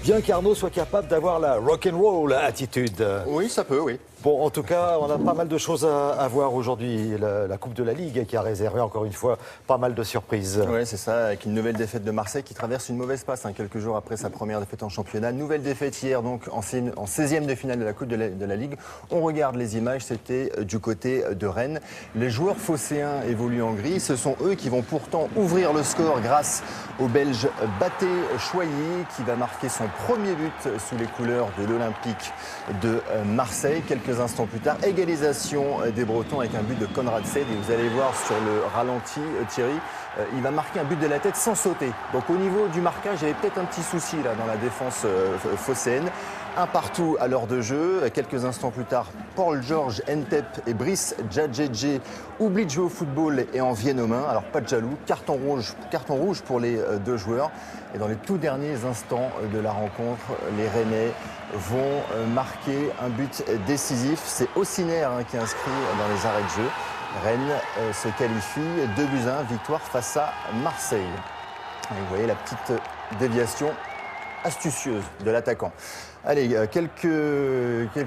bien qu'Arnaud soit capable d'avoir la rock'n'roll attitude. Oui, ça peut, oui. Bon, en tout cas, on a pas mal de choses à voir aujourd'hui. La Coupe de la Ligue qui a réservé encore une fois pas mal de surprises. Oui, c'est ça, avec une nouvelle défaite de Marseille qui traverse une mauvaise passe quelques jours après sa première défaite en championnat. Nouvelle défaite hier, donc en 16e de finale de la Coupe de la Ligue. On regarde les images, c'était du côté de Rennes. Les joueurs phocéens évoluent en gris. Ce sont eux qui vont pourtant ouvrir le score grâce au Belge Baté Choyer qui va marquer son premier but sous les couleurs de l'Olympique de Marseille. Quelques instants plus tard, égalisation des Bretons avec un but de Konrad Seyd. Et vous allez voir sur le ralenti, Thierry, il va marquer un but de la tête sans sauter. Donc au niveau du marquage, il y avait peut-être un petit souci là dans la défense phocéenne. Un partout à l'heure de jeu. Quelques instants plus tard, Paul-Georges Ntep et Brice Djadjedje oublient de jouer au football et en viennent aux mains. Alors pas de jaloux, carton rouge pour les deux joueurs. Et dans les tout derniers instants de la rencontre, les Rennais vont marquer un but décisif. C'est Ossiner qui inscrit dans les arrêts de jeu. Rennes se qualifie 2-1, victoire face à Marseille. Et vous voyez la petite déviation astucieuse de l'attaquant. Allez, quelques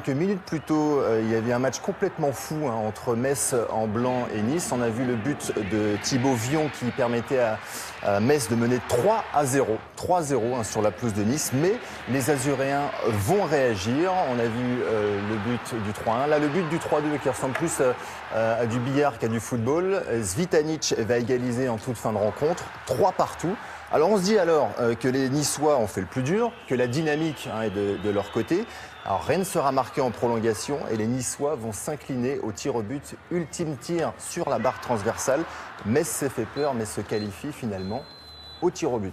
minutes plus tôt, il y avait un match complètement fou entre Metz en blanc et Nice. On a vu le but de Thibaut Vion qui permettait à Metz de mener 3-0. 3-0 sur la pelouse de Nice. Mais les Azuréens vont réagir. On a vu le but du 3-1. Là, le but du 3-2 qui ressemble plus à du billard qu'à du football. Zvitanic va égaliser en toute fin de rencontre. 3 partout. Alors on se dit que les Niçois ont fait le plus dur, que la dynamique est de leur côté. Alors Rennes sera marqué en prolongation et les Niçois vont s'incliner au tir au but. Ultime tir sur la barre transversale. Metz s'est fait peur mais se qualifie finalement au tir au but.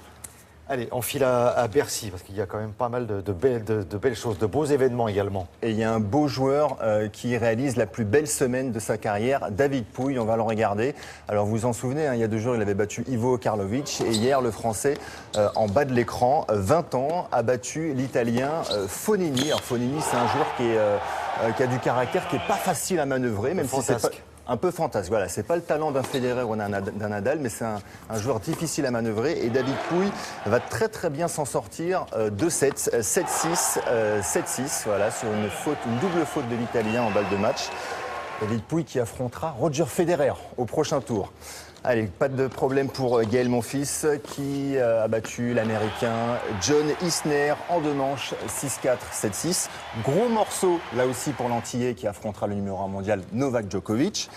Allez, on file à Bercy, parce qu'il y a quand même pas mal de belles choses, de beaux événements également. Et il y a un beau joueur qui réalise la plus belle semaine de sa carrière, David Pouille, on va le regarder. Alors vous vous en souvenez, il y a 2 jours, il avait battu Ivo Karlovic. Et hier, le Français, en bas de l'écran, 20 ans, a battu l'Italien Fonini. Alors Fonini, c'est un joueur qui a du caractère, qui n'est pas facile à manœuvrer, même si c'est pas... Un peu fantasque, voilà. C'est pas le talent d'un Federer ou d'un Nadal, mais c'est un joueur difficile à manœuvrer. Et David Pouille va très très bien s'en sortir. 2-7, 7-6, 7-6, voilà, sur une double faute de l'Italien en balle de match. David Pouille qui affrontera Roger Federer au prochain tour. Allez, pas de problème pour Gaël Monfils qui a battu l'Américain John Isner en 2 manches, 6-4, 7-6. Gros morceau là aussi pour l'Antillais qui affrontera le numéro 1 mondial Novak Djokovic.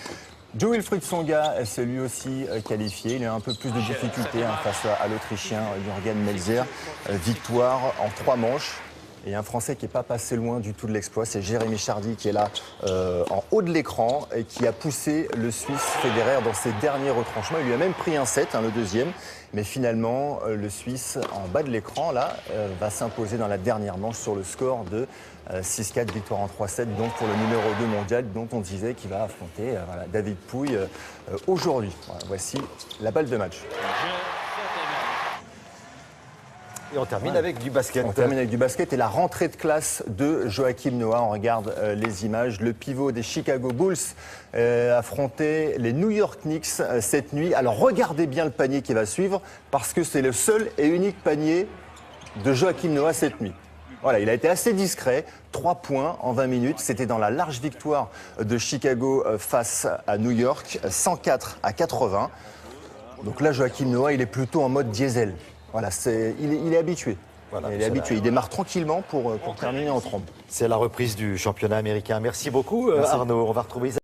Jo-Wilfried Tsonga s'est lui aussi qualifié. Il a un peu plus de difficultés face à l'Autrichien Jürgen Melzer. Victoire en 3 manches. Et un Français qui n'est pas passé loin du tout de l'exploit, c'est Jérémy Chardy qui est là en haut de l'écran et qui a poussé le Suisse Federer dans ses derniers retranchements. Il lui a même pris un set, le deuxième. Mais finalement, le Suisse en bas de l'écran là va s'imposer dans la dernière manche sur le score de 6-4, victoire en 3-7, donc pour le numéro 2 mondial dont on disait qu'il va affronter David Pouille aujourd'hui. Voilà, voici la balle de match. Et on termine avec du basket. On termine avec du basket et la rentrée de classe de Joachim Noah. On regarde les images. Le pivot des Chicago Bulls affrontait les New York Knicks cette nuit. Alors regardez bien le panier qui va suivre parce que c'est le seul et unique panier de Joachim Noah cette nuit. Voilà, il a été assez discret. 3 points en 20 minutes. C'était dans la large victoire de Chicago face à New York, 104-80. Donc là, Joachim Noah, il est plutôt en mode diesel. Voilà, il est habitué. Voilà, il est habitué. Il démarre tranquillement pour terminer en trombe. C'est la reprise du championnat américain. Merci beaucoup, Arnaud. On va retrouver